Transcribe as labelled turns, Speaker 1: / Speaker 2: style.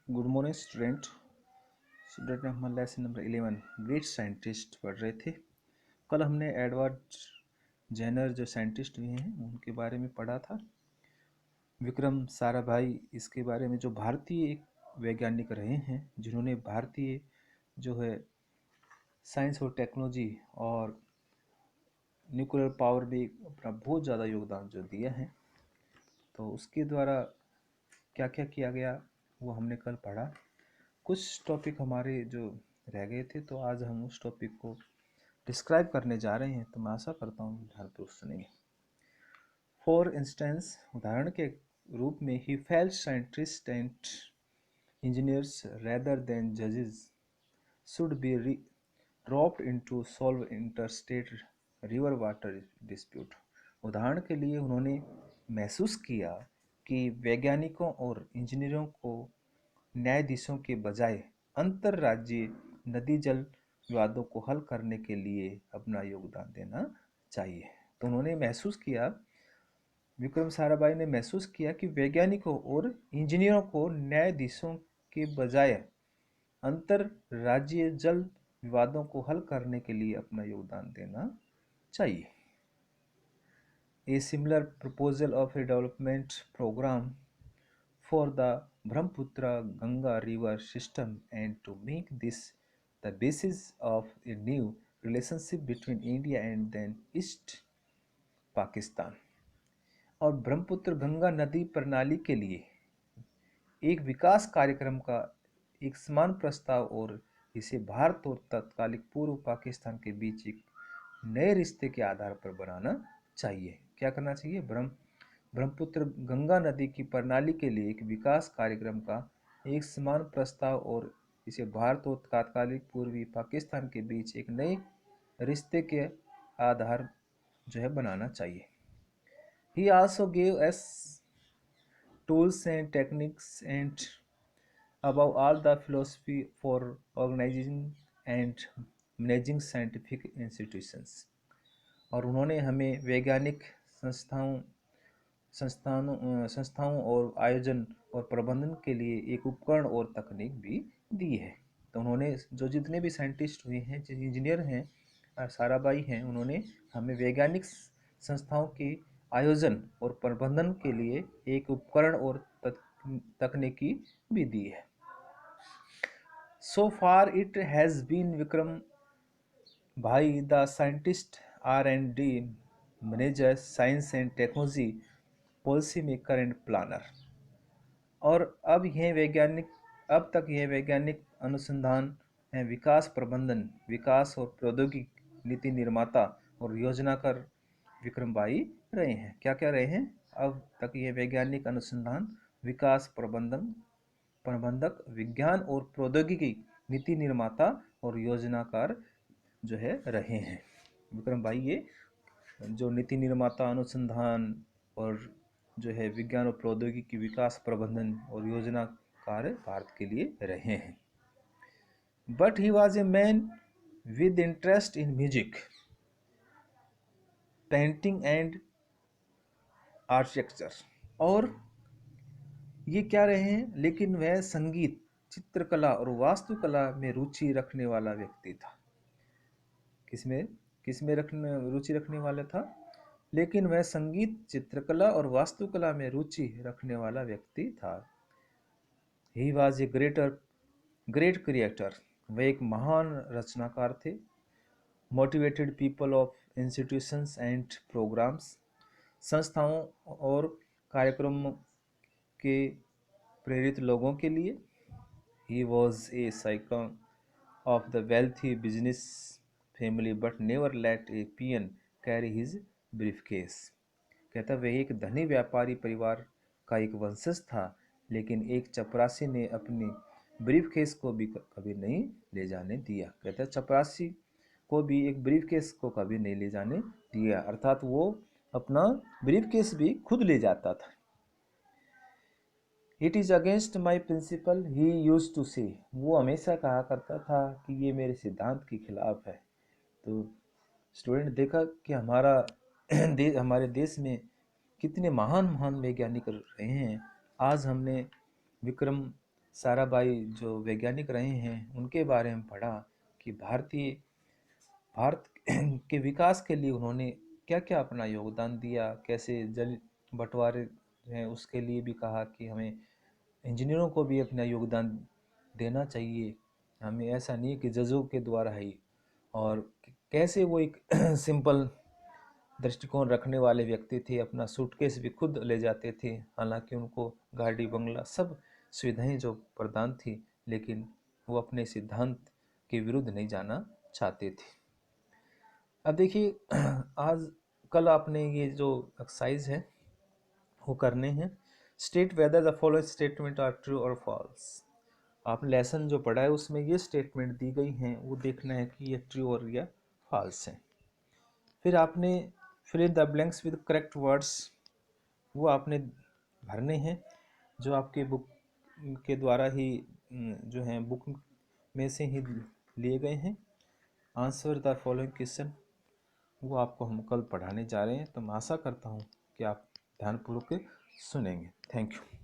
Speaker 1: Good morning student. हम lesson number 11 great scientist पढ़ रहे थे। कल हमने एडवर्ड जेनर जो साइंटिस्ट हुए हैं उनके बारे में पढ़ा था। विक्रम साराभाई इसके बारे में, जो भारतीय एक वैज्ञानिक रहे हैं जिन्होंने भारतीय जो है साइंस और टेक्नोलॉजी और न्यूक्लियर पावर में अपना बहुत ज़्यादा योगदान जो दिया है। तो उसके द्वारा क्या क्या किया गया वो हमने कल पढ़ा। कुछ टॉपिक हमारे जो रह गए थे, तो आज हम उस टॉपिक को डिस्क्राइब करने जा रहे हैं। तो मैं आशा करता हूँ ध्यानपूर्वक सुनेंगे। फॉर इंस्टेंस, उदाहरण के रूप में, he felt scientist and engineers rather than जजेस should be dropped into solve interstate river water dispute। उदाहरण के लिए उन्होंने महसूस किया कि वैज्ञानिकों और इंजीनियरों को न्यायाधीशों के बजाय अंतर्राज्यीय नदी जल विवादों को हल करने के लिए अपना योगदान देना चाहिए। तो उन्होंने महसूस किया, विक्रम साराभाई ने महसूस किया कि वैज्ञानिकों और इंजीनियरों को न्यायाधीशों के बजाय अंतर्राज्यीय जल विवादों को हल करने के लिए अपना योगदान देना चाहिए। A similar proposal of a development program for the Brahmaputra Ganga river system, and to make this the basis of a new relationship between India and then East Pakistan। और ब्रह्मपुत्र गंगा नदी प्रणाली के लिए एक विकास कार्यक्रम का एक समान प्रस्ताव और इसे भारत और तत्कालिक पूर्व पाकिस्तान के बीच एक नए रिश्ते के आधार पर बनाना चाहिए। क्या करना चाहिए? ब्रह्मपुत्र गंगा नदी की प्रणाली के लिए एक विकास कार्यक्रम का एक समान प्रस्ताव और इसे भारत और तत्कालिक पूर्वी पाकिस्तान के बीच एक नए रिश्ते के आधार जो है बनाना चाहिए। He also gave us tools and techniques and above all the philosophy for organizing and managing scientific institutions। और उन्होंने हमें वैज्ञानिक संस्थाओं और आयोजन और प्रबंधन के लिए एक उपकरण और तकनीक भी दी है। तो उन्होंने जो जितने भी साइंटिस्ट हुए हैं, जो इंजीनियर हैं, साराभाई हैं, उन्होंने हमें वैज्ञानिक संस्थाओं के आयोजन और प्रबंधन के लिए एक उपकरण और तकनीकी भी दी है। So far it has been Vikram Bhai, the scientist, R&D manager, science and technology policy maker and planner। और अब तक यह वैज्ञानिक अनुसंधान है, विकास प्रबंधन, विकास और प्रौद्योगिकी नीति निर्माता और योजनाकार विक्रम भाई रहे हैं। क्या क्या रहे हैं? अब तक ये वैज्ञानिक अनुसंधान, विकास प्रबंधक, विज्ञान और प्रौद्योगिकी नीति निर्माता और योजनाकार जो है रहे हैं। विक्रम भाई ये जो नीति निर्माता, अनुसंधान और जो है विज्ञान और प्रौद्योगिकी विकास प्रबंधन और योजनाकार भारत के लिए रहे हैं। But he was a man with interest in music, painting and architecture. और ये क्या रहे हैं? लेकिन वह संगीत, चित्रकला और वास्तुकला में रुचि रखने वाला व्यक्ति था। किसमें रुचि रखने वाला था? लेकिन वह संगीत, चित्रकला और वास्तुकला में रुचि रखने वाला व्यक्ति था। He was a great creator, वह एक महान रचनाकार थे। Motivated people of institutions and programs, संस्थाओं और कार्यक्रमों के प्रेरित लोगों के लिए। He was a scion of the wealthy business family but never let a peon carry his briefcase. कहता वह एक धनी व्यापारी परिवार का एक वंशज था, लेकिन एक चपरासी ने अपनी ब्रीफकेस को भी कभी नहीं ले जाने दिया। कहता चपरासी को भी एक ब्रीफकेस को कभी नहीं ले जाने दिया, अर्थात वो अपना ब्रीफकेस भी खुद ले जाता था। It is against my principle he use to say, वो हमेशा कहा करता था कि ये मेरे सिद्धांत के खिलाफ है। तो स्टूडेंट देखा कि हमारे देश में कितने महान महान वैज्ञानिक रहे हैं। आज हमने विक्रम साराभाई जो वैज्ञानिक रहे हैं उनके बारे में पढ़ा कि भारत के विकास के लिए उन्होंने क्या क्या अपना योगदान दिया, कैसे जल बंटवारे हैं उसके लिए भी कहा कि हमें इंजीनियरों को भी अपना योगदान देना चाहिए, हमें ऐसा नहीं कि जजों के द्वारा ही। और कैसे वो एक सिंपल दृष्टिकोण रखने वाले व्यक्ति थे, अपना सूटकेस भी खुद ले जाते थे, हालांकि उनको गाड़ी बंगला सब सुविधाएं जो प्रदान थी, लेकिन वो अपने सिद्धांत के विरुद्ध नहीं जाना चाहते थे। अब देखिए आज कल आपने ये जो एक्सरसाइज है वो करने हैं। State whether the following statement are true और फॉल्स। आपने लेसन जो पढ़ा है उसमें ये स्टेटमेंट दी गई हैं, वो देखना है कि ये ट्रू और या फॉल्स है। फिर आपने fill in the blanks with correct words, वो आपने भरने हैं जो आपके बुक के द्वारा ही जो हैं बुक में से ही लिए गए हैं। आंसर द फॉलोइंग क्वेश्चन, वो आपको हम कल पढ़ाने जा रहे हैं, तो मैं आशा करता हूँ कि आप ध्यानपूर्वक सुनेंगे। Thank you.